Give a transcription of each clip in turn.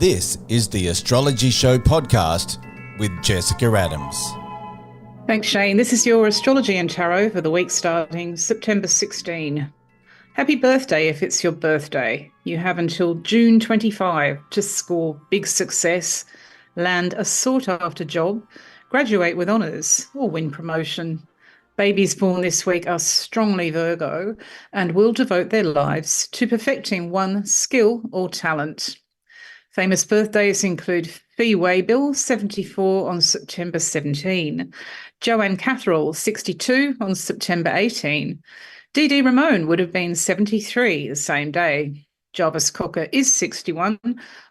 This is the Astrology Show podcast with Jessica Adams. Thanks, Shane. This is your Astrology and Tarot for the week starting September 16. Happy birthday if it's your birthday. You have until June 25 to score big success, land a sought-after job, graduate with honours, or win promotion. Babies born this week are strongly Virgo and will devote their lives to perfecting one skill or talent. Famous birthdays include Fee Waybill, 74 on September 17, Joanne Catherall, 62 on September 18, Dee Dee Ramone would have been 73 the same day, Jarvis Cocker is 61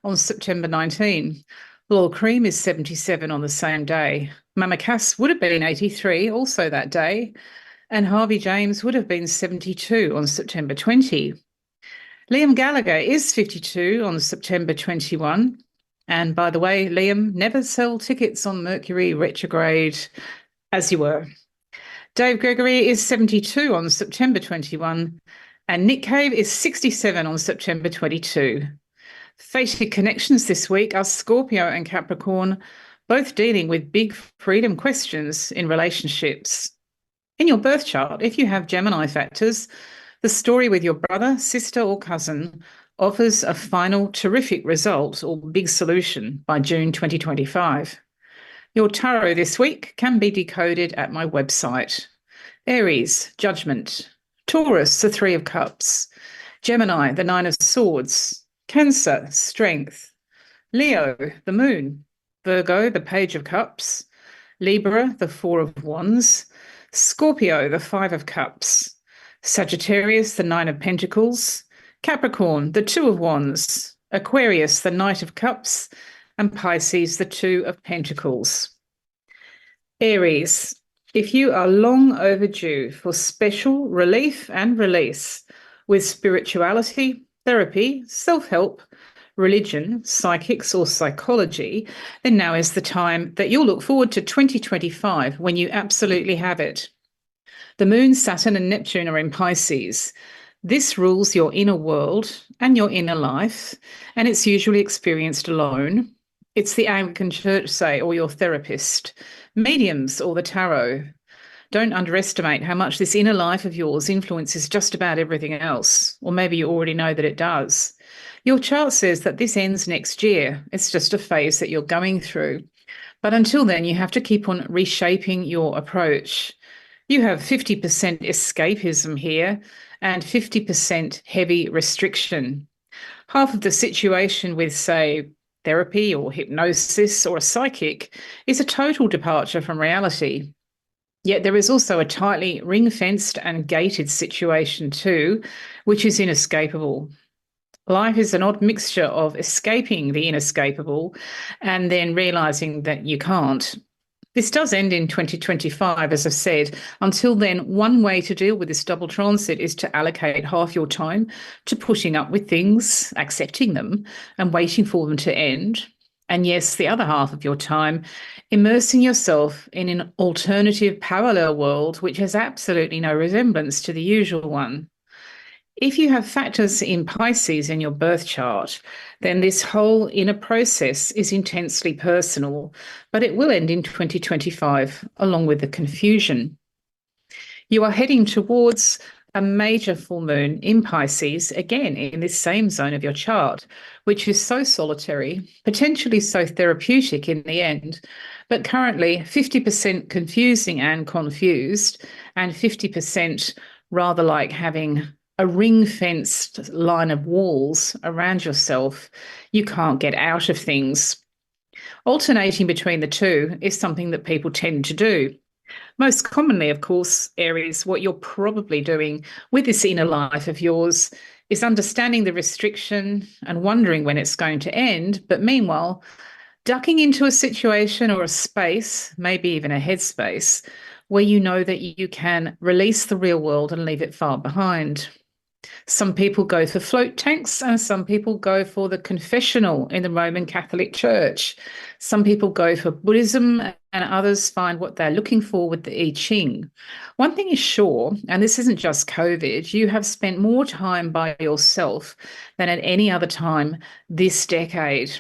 on September 19, Laurel Cream is 77 on the same day, Mama Cass would have been 83 also that day, and Harvey James would have been 72 on September 20. Liam Gallagher is 52 on September 21. And by the way, Liam, never sell tickets on Mercury retrograde as you were. Dave Gregory is 72 on September 21. And Nick Cave is 67 on September 22. Fated connections this week are Scorpio and Capricorn, both dealing with big freedom questions in relationships. In your birth chart, if you have Gemini factors, the story with your brother, sister, or cousin offers a final terrific result or big solution by June 2025. Your tarot this week can be decoded at my website. Aries, Judgment. Taurus, the Three of Cups. Gemini, the Nine of Swords. Cancer, Strength. Leo, the Moon. Virgo, the Page of Cups. Libra, the Four of Wands. Scorpio, the Five of Cups. Sagittarius, the Nine of Pentacles, Capricorn, the Two of Wands, Aquarius, the Knight of Cups, and Pisces, the Two of Pentacles. Aries, if you are long overdue for special relief and release with spirituality, therapy, self-help, religion, psychics, or psychology, then now is the time that you'll look forward to 2025 when you absolutely have it. The Moon, Saturn, and Neptune are in Pisces. This rules your inner world and your inner life, and it's usually experienced alone. It's the Anglican Church, say, or your therapist, mediums, or the tarot. Don't underestimate how much this inner life of yours influences just about everything else, or maybe you already know that it does. Your chart says that this ends next year. It's just a phase that you're going through. But until then, you have to keep on reshaping your approach. You have 50% escapism here and 50% heavy restriction. Half of the situation with, say, therapy or hypnosis or a psychic is a total departure from reality. Yet there is also a tightly ring-fenced and gated situation too, which is inescapable. Life is an odd mixture of escaping the inescapable and then realising that you can't. This does end in 2025, as I've said. Until then, one way to deal with this double transit is to allocate half your time to putting up with things, accepting them, and waiting for them to end. And yes, the other half of your time, immersing yourself in an alternative parallel world which has absolutely no resemblance to the usual one. If you have factors in Pisces in your birth chart, then this whole inner process is intensely personal, but it will end in 2025, along with the confusion. You are heading towards a major full moon in Pisces, again in this same zone of your chart, which is so solitary, potentially so therapeutic in the end, but currently 50% confusing and confused, and 50% rather like having a ring-fenced line of walls around yourself. You can't get out of things. Alternating between the two is something that people tend to do. Most commonly, of course, Aries, what you're probably doing with this inner life of yours is understanding the restriction and wondering when it's going to end, but meanwhile, ducking into a situation or a space, maybe even a headspace, where you know that you can release the real world and leave it far behind. Some people go for float tanks and some people go for the confessional in the Roman Catholic Church. Some people go for Buddhism and others find what they're looking for with the I Ching. One thing is sure, and this isn't just COVID, you have spent more time by yourself than at any other time this decade.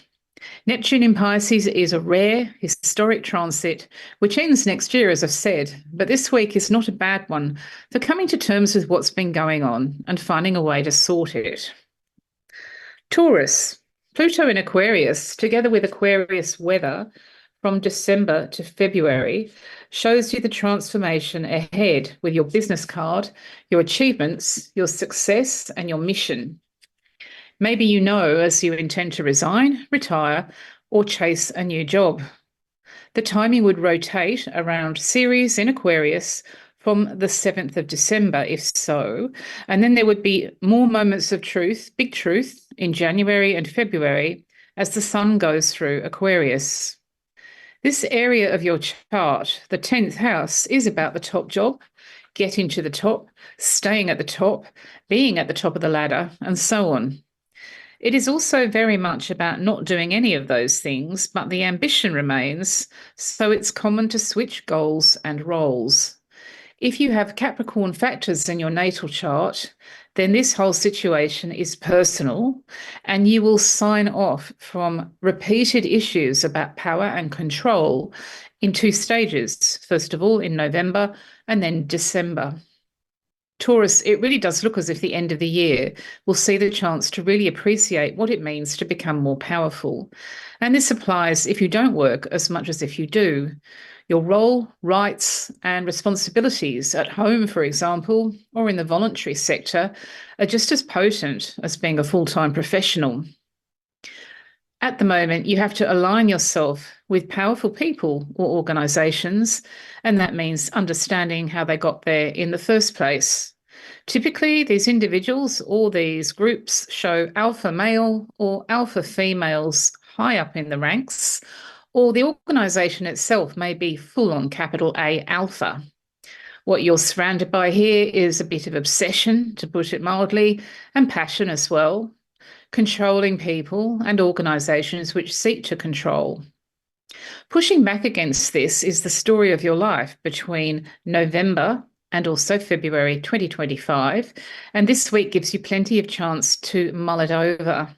Neptune in Pisces is a rare, historic transit, which ends next year, as I've said, but this week is not a bad one for coming to terms with what's been going on and finding a way to sort it. Taurus, Pluto in Aquarius, together with Aquarius weather from December to February, shows you the transformation ahead with your business card, your achievements, your success, and your mission. Maybe you know as you intend to resign, retire, or chase a new job. The timing would rotate around Ceres in Aquarius from the 7th of December, if so, and then there would be more moments of truth, big truth, in January and February as the sun goes through Aquarius. This area of your chart, the 10th house, is about the top job, getting to the top, staying at the top, being at the top of the ladder, and so on. It is also very much about not doing any of those things, but the ambition remains, so it's common to switch goals and roles. If you have Capricorn factors in your natal chart, then this whole situation is personal, and you will sign off from repeated issues about power and control in 2 stages, first of all in November and then December. Taurus, it really does look as if the end of the year will see the chance to really appreciate what it means to become more powerful. And this applies if you don't work as much as if you do. Your role, rights, and responsibilities at home, for example, or in the voluntary sector, are just as potent as being a full-time professional. At the moment, you have to align yourself with powerful people or organisations, and that means understanding how they got there in the first place. Typically, these individuals or these groups show alpha male or alpha females high up in the ranks, or the organisation itself may be full-on capital A alpha. What you're surrounded by here is a bit of obsession, to put it mildly, and passion as well, controlling people and organisations which seek to control. Pushing back against this is the story of your life between November and also February 2025, and this week gives you plenty of chance to mull it over.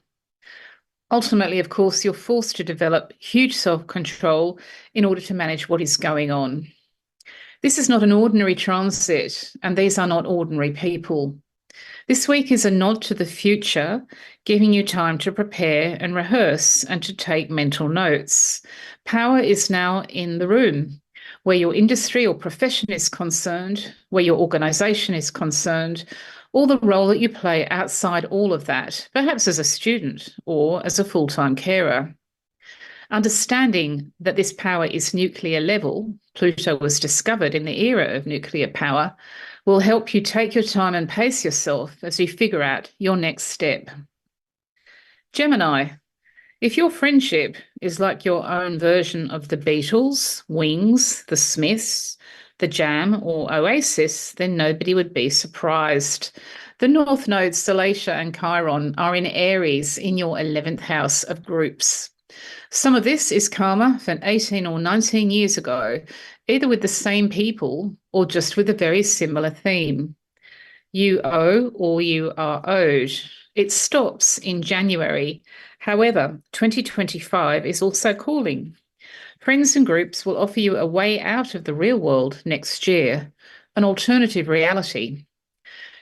Ultimately, of course, you're forced to develop huge self-control in order to manage what is going on. This is not an ordinary transit, and these are not ordinary people. This week is a nod to the future, giving you time to prepare and rehearse and to take mental notes. Power is now in the room. Where your industry or profession is concerned, where your organisation is concerned, or the role that you play outside all of that, perhaps as a student or as a full-time carer. Understanding that this power is nuclear level, Pluto was discovered in the era of nuclear power, will help you take your time and pace yourself as you figure out your next step. Gemini, if your friendship is like your own version of the Beatles, Wings, the Smiths, the Jam, or Oasis, then nobody would be surprised. The North nodes, Salacia and Chiron, are in Aries in your 11th house of groups. Some of this is karma from 18 or 19 years ago, either with the same people or just with a very similar theme. You owe or you are owed. It stops in January. However, 2025 is also calling. Friends and groups will offer you a way out of the real world next year, an alternative reality.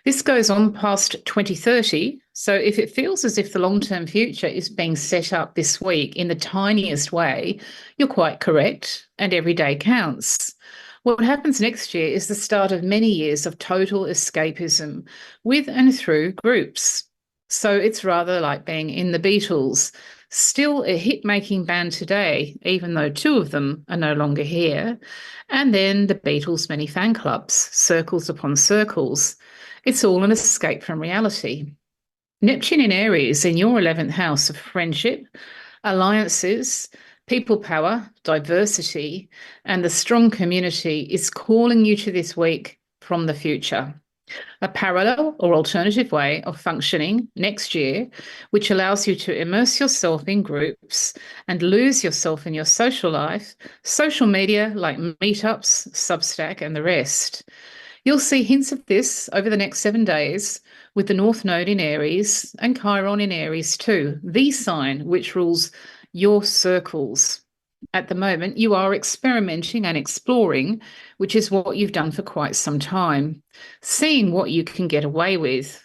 This goes on past 2030, so if it feels as if the long-term future is being set up this week in the tiniest way, you're quite correct, and every day counts. What happens next year is the start of many years of total escapism with and through groups. So it's rather like being in the Beatles, still a hit-making band today, even though 2 of them are no longer here. And then the Beatles' many fan clubs, circles upon circles. It's all an escape from reality. Neptune in Aries in your 11th house of friendship, alliances, people power, diversity, and the strong community is calling you to this week from the future. A parallel or alternative way of functioning next year, which allows you to immerse yourself in groups and lose yourself in your social life, social media like meetups, Substack, and the rest. You'll see hints of this over the next 7 days with the North Node in Aries and Chiron in Aries too, the sign which rules your circles. At the moment, you are experimenting and exploring, which is what you've done for quite some time, seeing what you can get away with.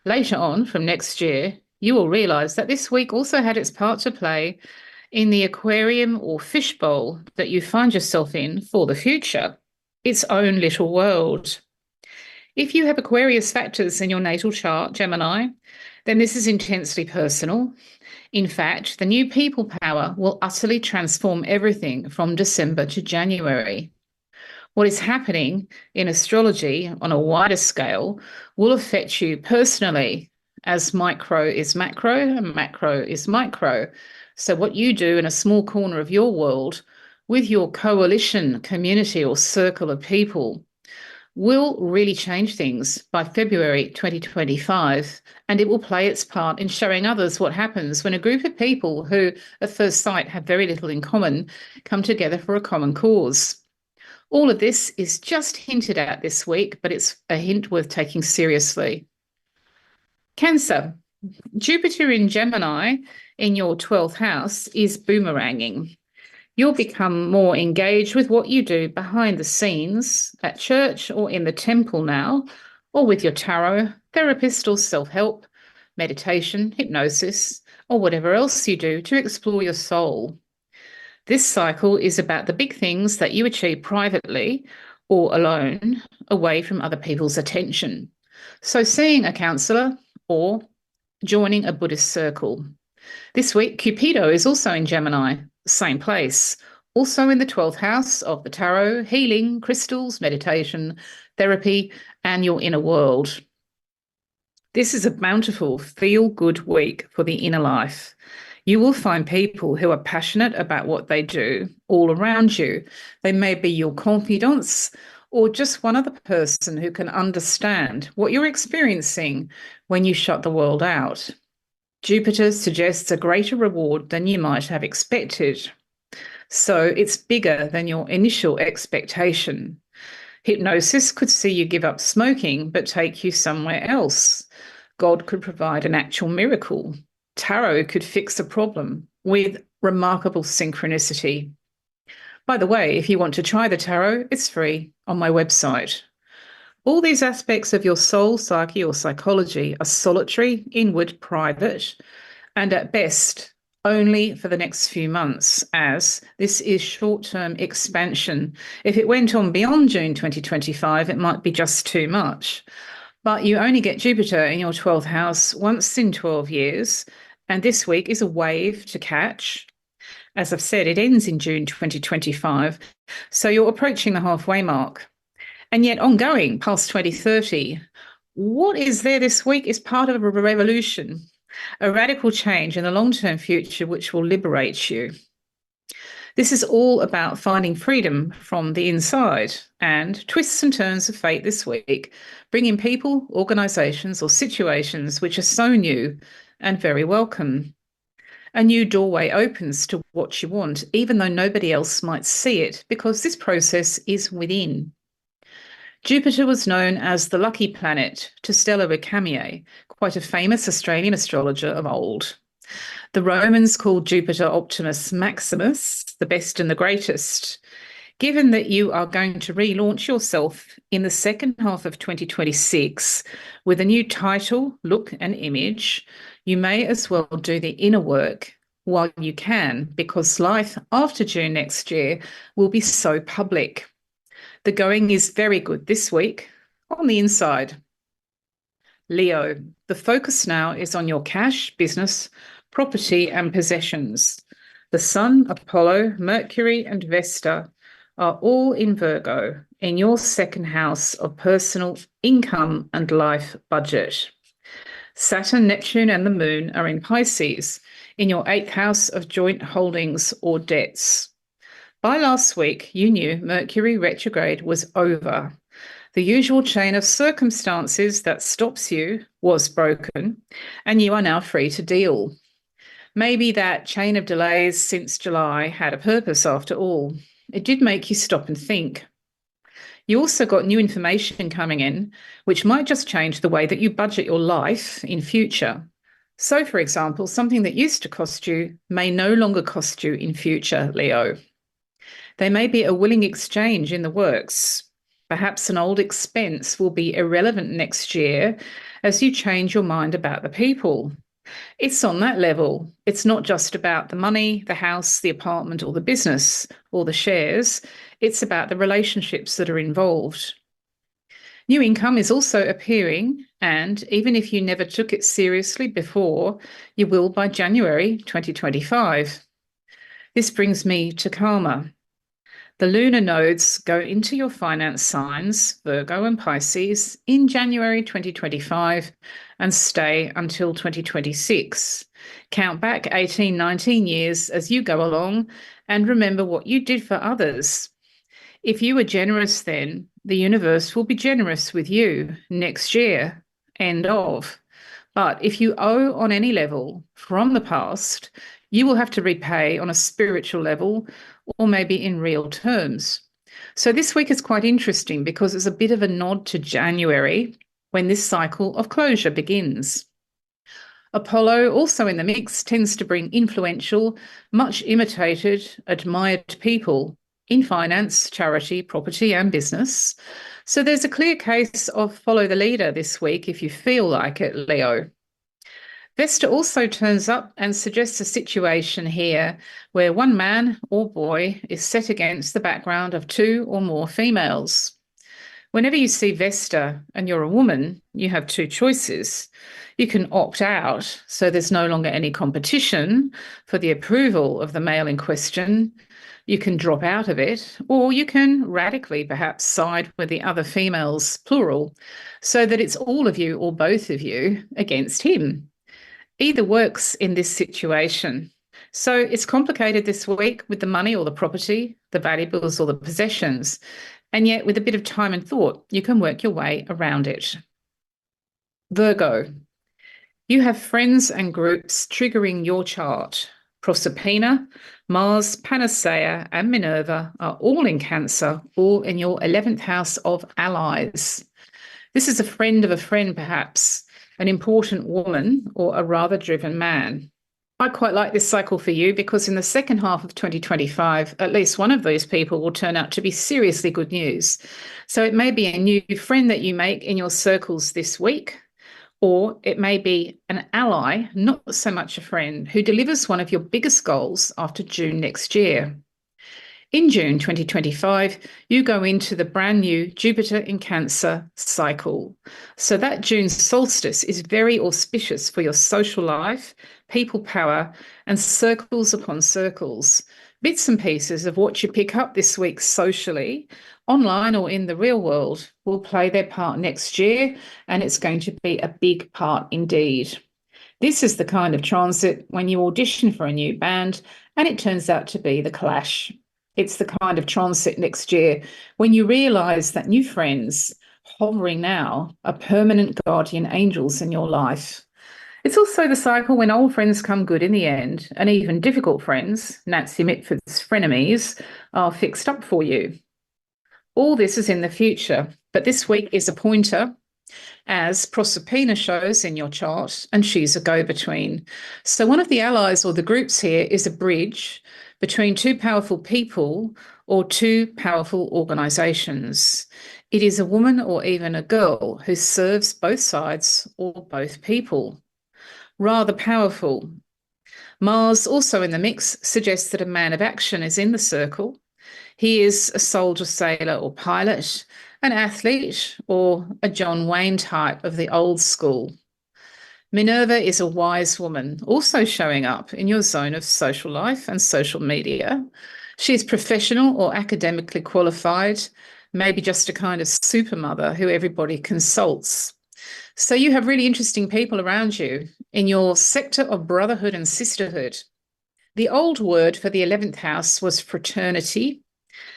Later on, from next year, you will realise that this week also had its part to play in the aquarium or fishbowl that you find yourself in for the future, its own little world. If you have Aquarius factors in your natal chart, Gemini, then this is intensely personal. In fact, the new people power will utterly transform everything from December to January. What is happening in astrology on a wider scale will affect you personally, as micro is macro and macro is micro. So what you do in a small corner of your world with your coalition, community or circle of people will really change things by February 2025, and it will play its part in showing others what happens when a group of people who at first sight have very little in common come together for a common cause. All of this is just hinted at this week, but it's a hint worth taking seriously. Cancer. Jupiter in Gemini in your 12th house is boomeranging. You'll become more engaged with what you do behind the scenes at church or in the temple now, or with your tarot, therapist or self-help, meditation, hypnosis, or whatever else you do to explore your soul. This cycle is about the big things that you achieve privately or alone, away from other people's attention. So seeing a counsellor or joining a Buddhist circle. This week, Cupido is also in Gemini, same place, also in the 12th house of the tarot, healing, crystals, meditation, therapy, and your inner world. This is a bountiful, feel-good week for the inner life. You will find people who are passionate about what they do all around you. They may be your confidants or just one other person who can understand what you're experiencing when you shut the world out. Jupiter suggests a greater reward than you might have expected. So it's bigger than your initial expectation. Hypnosis could see you give up smoking but take you somewhere else. God could provide an actual miracle. Tarot could fix a problem with remarkable synchronicity. By the way, if you want to try the tarot, it's free on my website. All these aspects of your soul, psyche, or psychology are solitary, inward, private, and at best only for the next few months, as this is short-term expansion. If it went on beyond June 2025, it might be just too much. But you only get Jupiter in your 12th house once in 12 years, and this week is a wave to catch. As I've said, it ends in June 2025, so you're approaching the halfway mark. And yet ongoing past 2030, what is there this week is part of a revolution, a radical change in the long-term future which will liberate you. This is all about finding freedom from the inside, and twists and turns of fate this week bring in people, organisations or situations which are so new and very welcome. A new doorway opens to what you want, even though nobody else might see it, because this process is within. Jupiter was known as the lucky planet to Stella Recamier, quite a famous Australian astrologer of old. The Romans called Jupiter Optimus Maximus, the best and the greatest. Given that you are going to relaunch yourself in the second half of 2026 with a new title, look and image, you may as well do the inner work while you can, because life after June next year will be so public. The going is very good this week on the inside. Leo, the focus now is on your cash, business, property and possessions. The Sun, Apollo, Mercury and Vesta are all in Virgo in your second house of personal income and life budget. Saturn, Neptune and the Moon are in Pisces in your 8th house of joint holdings or debts. By last week, you knew Mercury retrograde was over. The usual chain of circumstances that stops you was broken, and you are now free to deal. Maybe that chain of delays since July had a purpose after all. It did make you stop and think. You also got new information coming in, which might just change the way that you budget your life in future. So, for example, something that used to cost you may no longer cost you in future, Leo. There may be a willing exchange in the works. Perhaps an old expense will be irrelevant next year as you change your mind about the people. It's on that level. It's not just about the money, the house, the apartment, or the business, or the shares. It's about the relationships that are involved. New income is also appearing, and even if you never took it seriously before, you will by January 2025. This brings me to karma. The lunar nodes go into your finance signs, Virgo and Pisces, in January 2025 and stay until 2026. Count back 18, 19 years as you go along and remember what you did for others. If you were generous then, the universe will be generous with you next year. End of. But if you owe on any level from the past, you will have to repay on a spiritual level or maybe in real terms. So this week is quite interesting because it's a bit of a nod to January when this cycle of closure begins. Apollo, also in the mix, tends to bring influential, much imitated, admired people in finance, charity, property, and business. So there's a clear case of follow the leader this week if you feel like it, Leo. Vesta also turns up and suggests a situation here where one man or boy is set against the background of two or more females. Whenever you see Vesta and you're a woman, you have two choices. You can opt out, so there's no longer any competition for the approval of the male in question. You can drop out of it, or you can radically perhaps side with the other females, plural, so that it's all of you or both of you against him. Either works in this situation. So it's complicated this week with the money or the property, the valuables or the possessions. And yet with a bit of time and thought, you can work your way around it. Virgo, you have friends and groups triggering your chart. Proserpina, Mars, Panacea, and Minerva are all in Cancer, all in your 11th house of allies. This is a friend of a friend, perhaps, an important woman or a rather driven man. I quite like this cycle for you because in the second half of 2025, at least one of those people will turn out to be seriously good news. So it may be a new friend that you make in your circles this week, or it may be an ally, not so much a friend, who delivers one of your biggest goals after June next year. In June 2025, you go into the brand new Jupiter in Cancer cycle. So that June solstice is very auspicious for your social life, people power, and circles upon circles. Bits and pieces of what you pick up this week socially, online or in the real world, will play their part next year, and it's going to be a big part indeed. This is the kind of transit when you audition for a new band and it turns out to be The Clash. It's the kind of transit next year when you realise that new friends hovering now are permanent guardian angels in your life. It's also the cycle when old friends come good in the end, and even difficult friends, Nancy Mitford's frenemies, are fixed up for you. All this is in the future, but this week is a pointer, as Proserpina shows in your chart, and she's a go-between. So one of the allies or the groups here is a bridge between two powerful people or two powerful organisations. It is a woman or even a girl who serves both sides or both people. Rather powerful. Mars, also in the mix, suggests that a man of action is in the circle. He is a soldier, sailor or pilot, an athlete, or a John Wayne type of the old school. Minerva is a wise woman, also showing up in your zone of social life and social media. She is professional or academically qualified, maybe just a kind of super mother who everybody consults. So you have really interesting people around you in your sector of brotherhood and sisterhood. The old word for the 11th house was fraternity.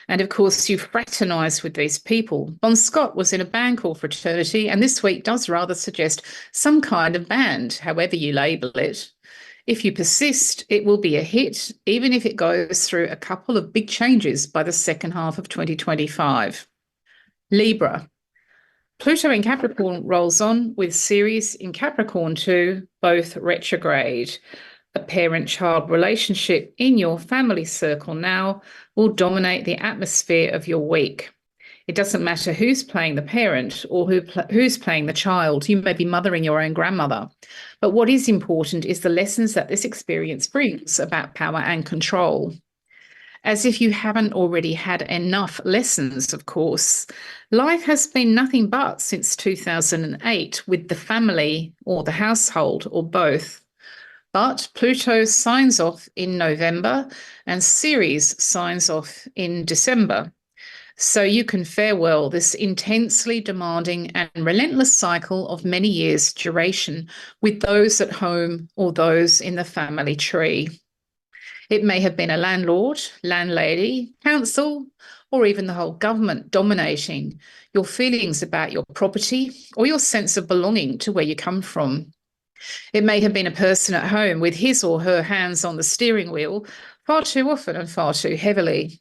And of course, you fraternise with these people. Bon Scott was in a band called Fraternity, and this week does rather suggest some kind of band, however you label it. If you persist, it will be a hit, even if it goes through a couple of big changes by the second half of 2025. Libra. Pluto in Capricorn rolls on with Ceres in Capricorn too, both retrograde. A parent-child relationship in your family circle now will dominate the atmosphere of your week. It doesn't matter who's playing the parent or who's playing the child. You may be mothering your own grandmother. But what is important is the lessons that this experience brings about power and control. As if you haven't already had enough lessons, of course. Life has been nothing but since 2008 with the family or the household or both. But Pluto signs off in November and Ceres signs off in December. So you can farewell this intensely demanding and relentless cycle of many years' duration with those at home or those in the family tree. It may have been a landlord, landlady, council, or even the whole government dominating your feelings about your property or your sense of belonging to where you come from. It may have been a person at home with his or her hands on the steering wheel far too often and far too heavily.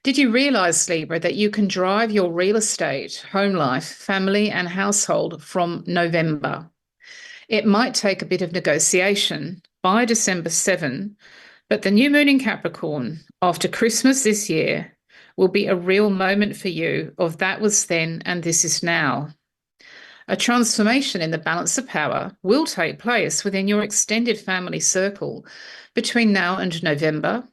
Did you realise, Libra, that you can drive your real estate, home life, family and household from November? It might take a bit of negotiation by December 7, but the new moon in Capricorn after Christmas this year will be a real moment for you of that was then and this is now. A transformation in the balance of power will take place within your extended family circle between now and November.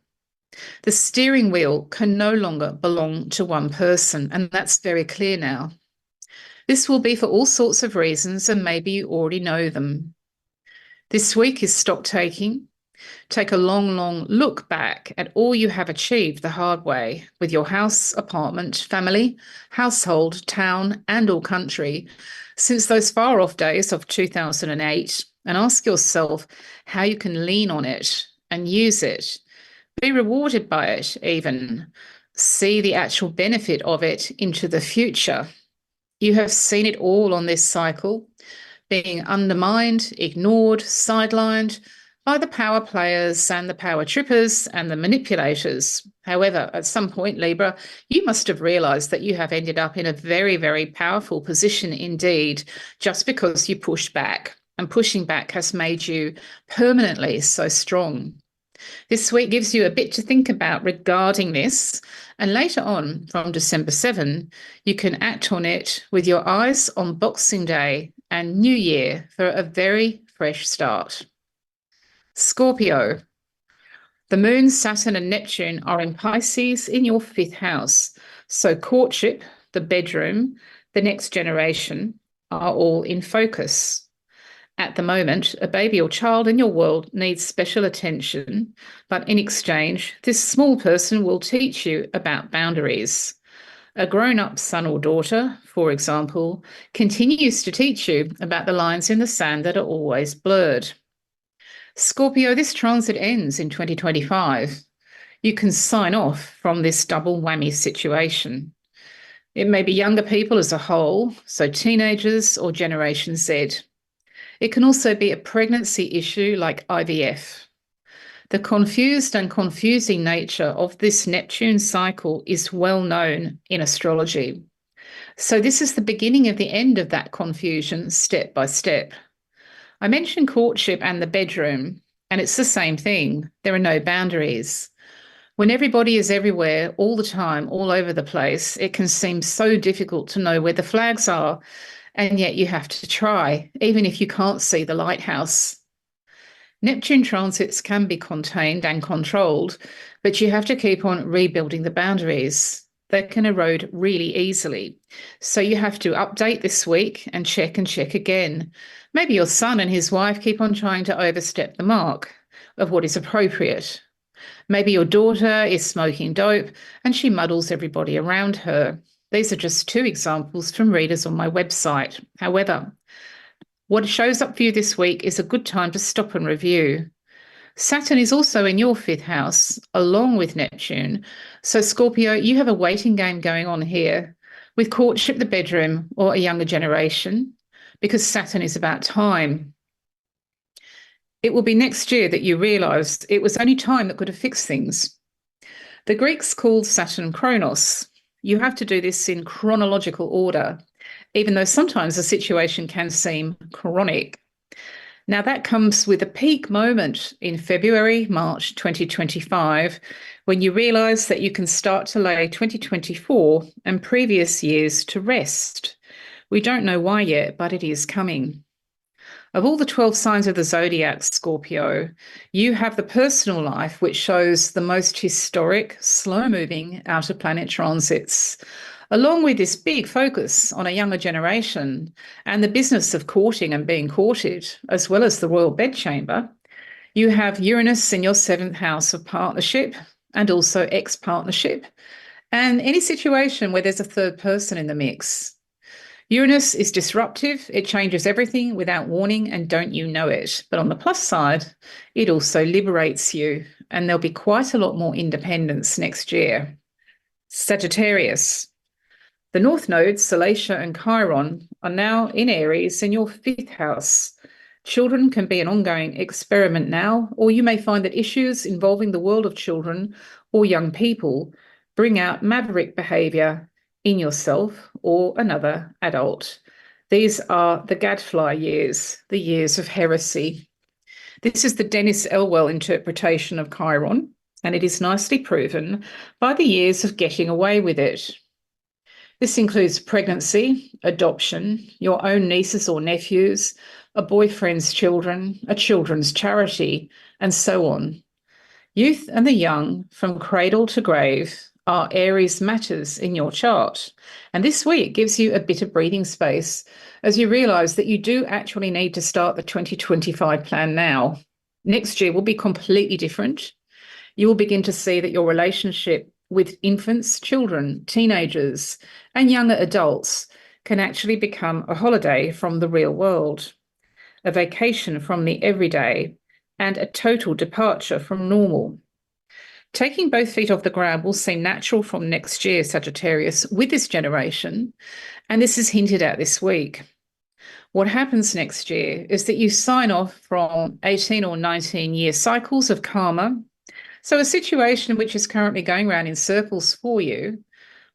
The steering wheel can no longer belong to one person, and that's very clear now. This will be for all sorts of reasons, and maybe you already know them. This week is stock taking. Take a long, long look back at all you have achieved the hard way with your house, apartment, family, household, town, and all country since those far off days of 2008, and ask yourself how you can lean on it and use it. Be rewarded by it even. See the actual benefit of it into the future. You have seen it all on this cycle, being undermined, ignored, sidelined by the power players and the power trippers and the manipulators. However, at some point, Libra, you must have realised that you have ended up in a very, very powerful position indeed, just because you pushed back. And pushing back has made you permanently so strong. This week gives you a bit to think about regarding this, and later on, from December 7, you can act on it with your eyes on Boxing Day and New Year for a very fresh start. Scorpio. The Moon, Saturn and Neptune are in Pisces in your 5th house, so courtship, the bedroom, the next generation are all in focus. At the moment, a baby or child in your world needs special attention, but in exchange, this small person will teach you about boundaries. A grown-up son or daughter, for example, continues to teach you about the lines in the sand that are always blurred. Scorpio, this transit ends in 2025. You can sign off from this double whammy situation. It may be younger people as a whole, so teenagers or Generation Z. It can also be a pregnancy issue like IVF. The confused and confusing nature of this Neptune cycle is well known in astrology. So this is the beginning of the end of that confusion step by step. I mentioned courtship and the bedroom, and it's the same thing. There are no boundaries. When everybody is everywhere, all the time, all over the place, it can seem so difficult to know where the flags are, and yet you have to try, even if you can't see the lighthouse. Neptune transits can be contained and controlled, but you have to keep on rebuilding the boundaries. They can erode really easily. So you have to update this week and check again. Maybe your son and his wife keep on trying to overstep the mark of what is appropriate. Maybe your daughter is smoking dope and she muddles everybody around her. These are just 2 examples from readers on my website. However, what shows up for you this week is a good time to stop and review. Saturn is also in your 5th house, along with Neptune. So, Scorpio, you have a waiting game going on here with courtship, the bedroom, or a younger generation, because Saturn is about time. It will be next year that you realise it was only time that could have fixed things. The Greeks called Saturn Chronos. You have to do this in chronological order. even though sometimes the situation can seem chronic. Now, that comes with a peak moment in February, March 2025, when you realise that you can start to lay 2024 and previous years to rest. We don't know why yet, but it is coming. Of all the 12 signs of the zodiac, Scorpio, you have the personal life, which shows the most historic, slow-moving outer planet transits, along with this big focus on a younger generation and the business of courting and being courted, as well as the royal bedchamber. You have Uranus in your 7th house of partnership and also ex-partnership, and any situation where there's a third person in the mix. Uranus is disruptive. It changes everything without warning, and don't you know it. But on the plus side, it also liberates you, and there'll be quite a lot more independence next year. Sagittarius. The North nodes, Salacia and Chiron, are now in Aries in your 5th house. Children can be an ongoing experiment now, or you may find that issues involving the world of children or young people bring out maverick behaviour in yourself or another adult. These are the gadfly years, the years of heresy. This is the Dennis Elwell interpretation of Chiron, and it is nicely proven by the years of getting away with it. This includes pregnancy, adoption, your own nieces or nephews, a boyfriend's children, a children's charity, and so on. Youth and the young, from cradle to grave, are Aries matters in your chart. And this week gives you a bit of breathing space as you realise that you do actually need to start the 2025 plan now. Next year will be completely different. You will begin to see that your relationship with infants, children, teenagers, and younger adults can actually become a holiday from the real world, a vacation from the everyday, and a total departure from normal. Taking both feet off the ground will seem natural from next year, Sagittarius, with this generation, and this is hinted at this week. What happens next year is that you sign off from 18 or 19-year cycles of karma. So a situation which is currently going around in circles for you,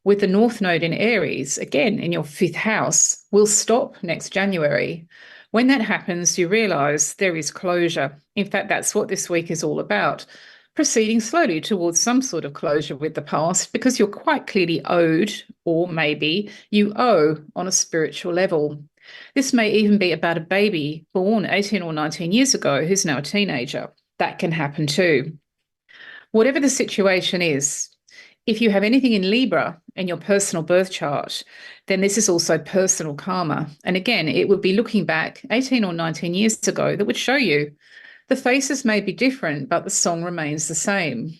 with the North Node in Aries, again in your 5th house, will stop next January. When that happens, you realise there is closure. In fact, that's what this week is all about, proceeding slowly towards some sort of closure with the past, because you're quite clearly owed, or maybe you owe on a spiritual level. This may even be about a baby born 18 or 19 years ago who's now a teenager. That can happen too. Whatever the situation is, if you have anything in Libra in your personal birth chart, then this is also personal karma. And again, it would be looking back 18 or 19 years ago that would show you the faces may be different, but the song remains the same.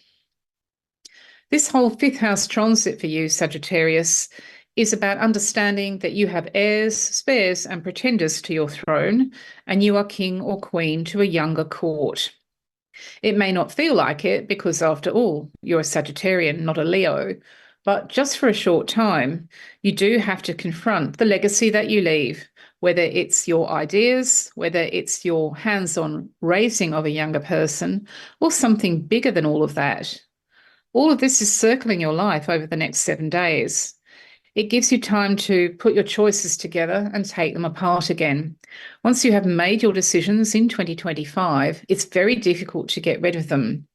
This whole 5th house transit for you, Sagittarius, is about understanding that you have heirs, spares, and pretenders to your throne, and you are king or queen to a younger court. It may not feel like it because, after all, you're a Sagittarian, not a Leo, but just for a short time, you do have to confront the legacy that you leave, whether it's your ideas, whether it's your hands-on raising of a younger person, or something bigger than all of that. All of this is circling your life over the next 7 days. It gives you time to put your choices together and take them apart again. Once you have made your decisions in 2025, it's very difficult to get rid of them.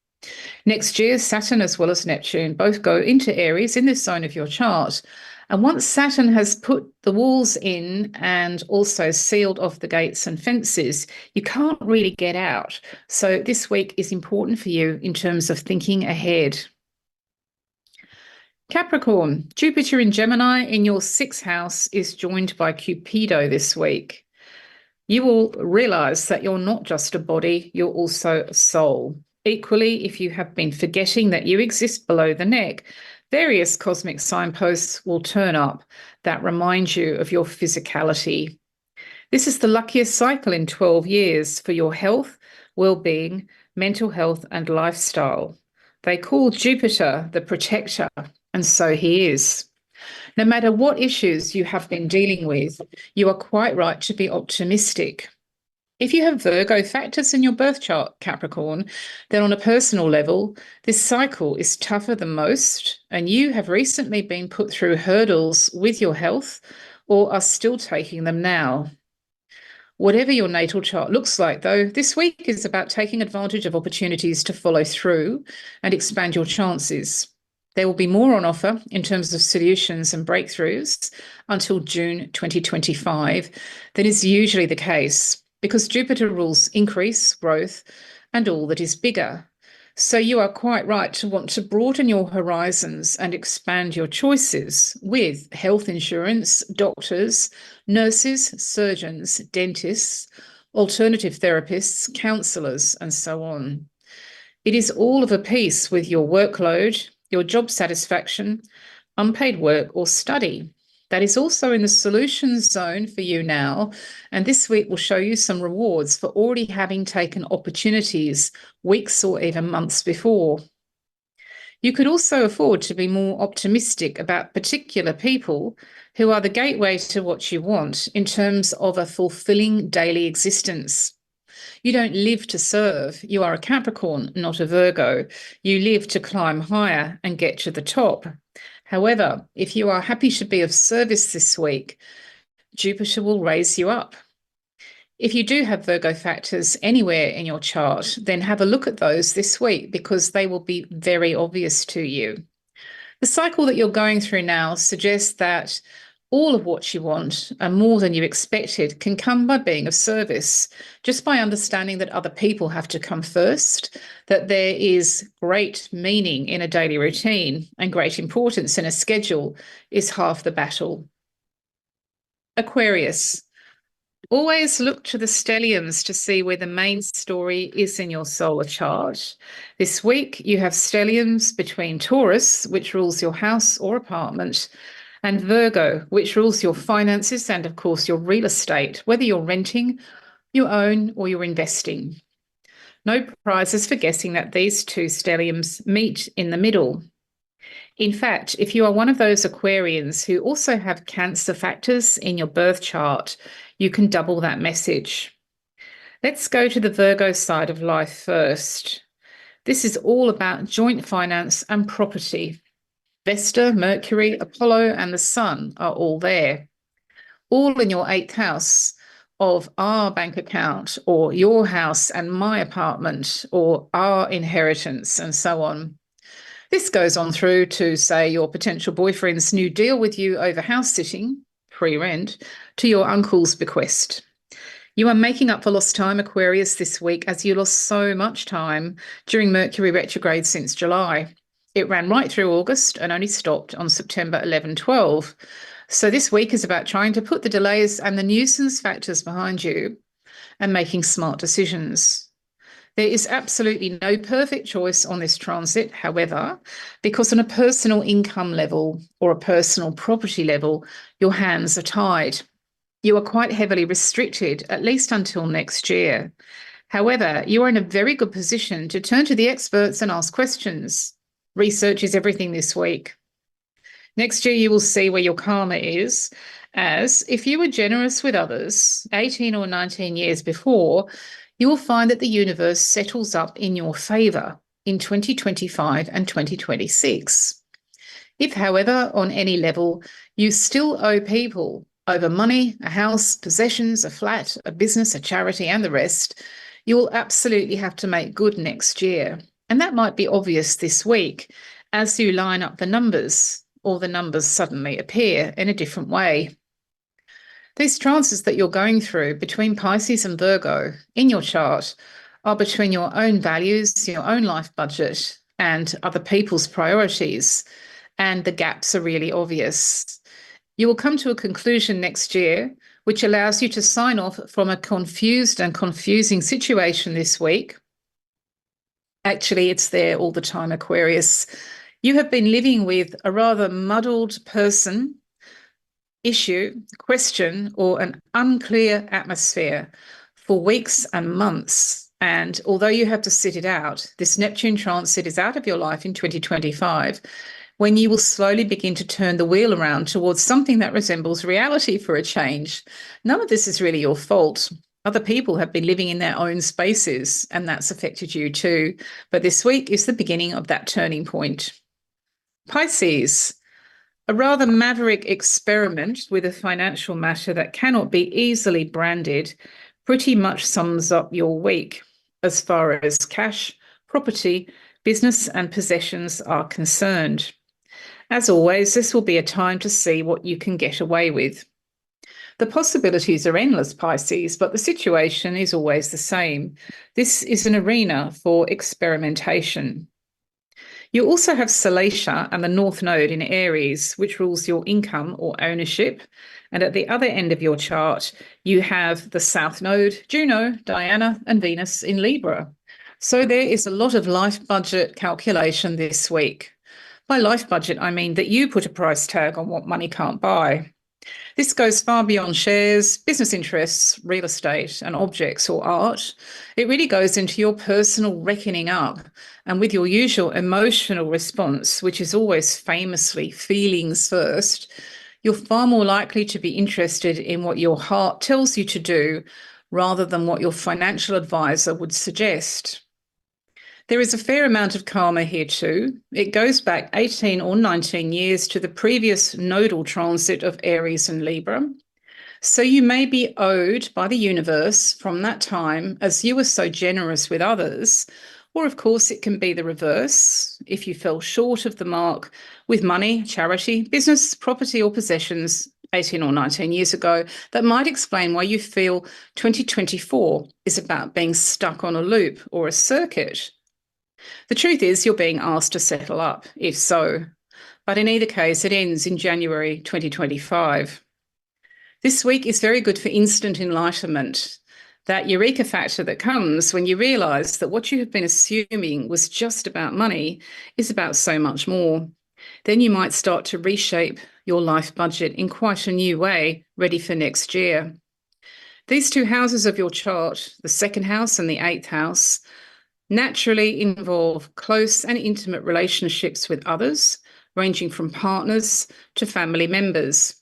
Next year, Saturn as well as Neptune both go into Aries in this zone of your chart. And once Saturn has put the walls in and also sealed off the gates and fences, you can't really get out. So this week is important for you in terms of thinking ahead. Capricorn, Jupiter in Gemini in your 6th house is joined by Cupido this week. You will realise that you're not just a body, you're also a soul. Equally, if you have been forgetting that you exist below the neck, various cosmic signposts will turn up that remind you of your physicality. This is the luckiest cycle in 12 years for your health, well-being, mental health, and lifestyle. They call Jupiter the protector, and so he is. No matter what issues you have been dealing with, you are quite right to be optimistic. If you have Virgo factors in your birth chart, Capricorn, then on a personal level, this cycle is tougher than most, and you have recently been put through hurdles with your health or are still taking them now. Whatever your natal chart looks like, though, this week is about taking advantage of opportunities to follow through and expand your chances. There will be more on offer in terms of solutions and breakthroughs until June 2025 than is usually the case, because Jupiter rules increase, growth, and all that is bigger. So you are quite right to want to broaden your horizons and expand your choices with health insurance, doctors, nurses, surgeons, dentists, alternative therapists, counsellors, and so on. It is all of a piece with your workload, your job satisfaction, unpaid work, or study. That is also in the solutions zone for you now, and this week will show you some rewards for already having taken opportunities weeks or even months before. You could also afford to be more optimistic about particular people who are the gateway to what you want in terms of a fulfilling daily existence. You don't live to serve. You are a Capricorn, not a Virgo. You live to climb higher and get to the top. However, if you are happy to be of service this week, Jupiter will raise you up. If you do have Virgo factors anywhere in your chart, then have a look at those this week because they will be very obvious to you. The cycle that you're going through now suggests that all of what you want and more than you expected can come by being of service, just by understanding that other people have to come first, that there is great meaning in a daily routine and great importance in a schedule is half the battle. Aquarius. Always look to the stelliums to see where the main story is in your solar chart. This week, you have stelliums between Taurus, which rules your house or apartment, and Virgo, which rules your finances and, of course, your real estate, whether you're renting, you own, or you're investing. No prizes for guessing that these two stelliums meet in the middle. In fact, if you are one of those Aquarians who also have Cancer factors in your birth chart, you can double that message. Let's go to the Virgo side of life first. This is all about joint finance and property. Vesta, Mercury, Apollo, and the Sun are all there, all in your 8th house of our bank account or your house and my apartment or our inheritance and so on. This goes on through to, say, your potential boyfriend's new deal with you over house sitting, pre-rent, to your uncle's bequest. You are making up for lost time, Aquarius, this week, as you lost so much time during Mercury retrograde since July. It ran right through August and only stopped on September 11-12. So this week is about trying to put the delays and the nuisance factors behind you and making smart decisions. There is absolutely no perfect choice on this transit, however, because on a personal income level or a personal property level, your hands are tied. You are quite heavily restricted, at least until next year. However, you are in a very good position to turn to the experts and ask questions. Research is everything this week. Next year, you will see where your karma is, as if you were generous with others 18 or 19 years before, you will find that the universe settles up in your favour in 2025 and 2026. If, however, on any level, you still owe people over money, a house, possessions, a flat, a business, a charity, and the rest, you will absolutely have to make good next year. And that might be obvious this week as you line up the numbers, or the numbers suddenly appear in a different way. These trances that you're going through between Pisces and Virgo in your chart are between your own values, your own life budget, and other people's priorities, and the gaps are really obvious. You will come to a conclusion next year, which allows you to sign off from a confused and confusing situation this week. Actually, it's there all the time, Aquarius. You have been living with a rather muddled person, issue, question, or an unclear atmosphere for weeks and months. And although you have to sit it out, this Neptune transit is out of your life in 2025, when you will slowly begin to turn the wheel around towards something that resembles reality for a change. None of this is really your fault. Other people have been living in their own spaces, and that's affected you too. But this week is the beginning of that turning point. Pisces. A rather maverick experiment with a financial matter that cannot be easily branded pretty much sums up your week as far as cash, property, business and possessions are concerned. As always, this will be a time to see what you can get away with. The possibilities are endless, Pisces, but the situation is always the same. This is an arena for experimentation. You also have Salacia and the North Node in Aries, which rules your income or ownership. And at the other end of your chart, you have the South Node, Juno, Diana, and Venus in Libra. So there is a lot of life budget calculation this week. By life budget, I mean that you put a price tag on what money can't buy. This goes far beyond shares, business interests, real estate, and objects or art. It really goes into your personal reckoning up, and with your usual emotional response, which is always famously feelings first, you're far more likely to be interested in what your heart tells you to do rather than what your financial advisor would suggest. There is a fair amount of karma here too. It goes back 18 or 19 years to the previous nodal transit of Aries and Libra. So you may be owed by the universe from that time as you were so generous with others, or of course it can be the reverse if you fell short of the mark with money, charity, business, property or possessions 18 or 19 years ago. That might explain why you feel 2024 is about being stuck on a loop or a circuit. The truth is you're being asked to settle up, if so, but in either case, it ends in January 2025. This week is very good for instant enlightenment, that eureka factor that comes when you realise that what you have been assuming was just about money is about so much more. Then you might start to reshape your life budget in quite a new way, ready for next year. These two houses of your chart, the second house and the eighth house, naturally involve close and intimate relationships with others, ranging from partners to family members.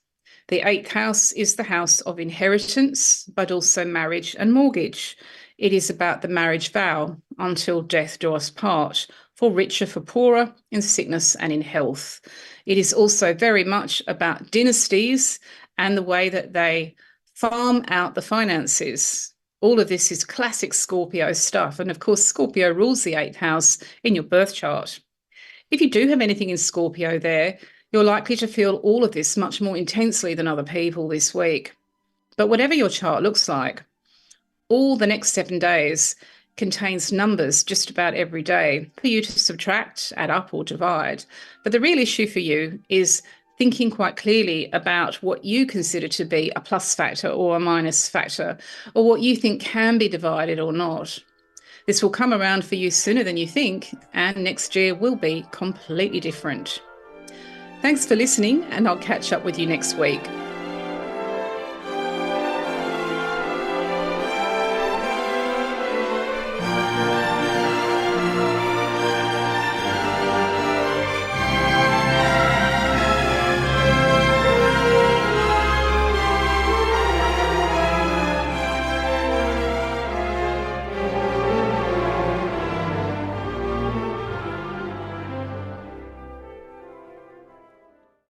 The eighth house is the house of inheritance, but also marriage and mortgage. It is about the marriage vow, until death do us part, for richer, for poorer, in sickness and in health. It is also very much about dynasties and the way that they farm out the finances. All of this is classic Scorpio stuff. And of course, Scorpio rules the eighth house in your birth chart. If you do have anything in Scorpio there, you're likely to feel all of this much more intensely than other people this week. But whatever your chart looks like, all the next 7 days contains numbers just about every day for you to subtract, add up, or divide. But the real issue for you is thinking quite clearly about what you consider to be a plus factor or a minus factor, or what you think can be divided or not. This will come around for you sooner than you think, and next year will be completely different. Thanks for listening, and I'll catch up with you next week.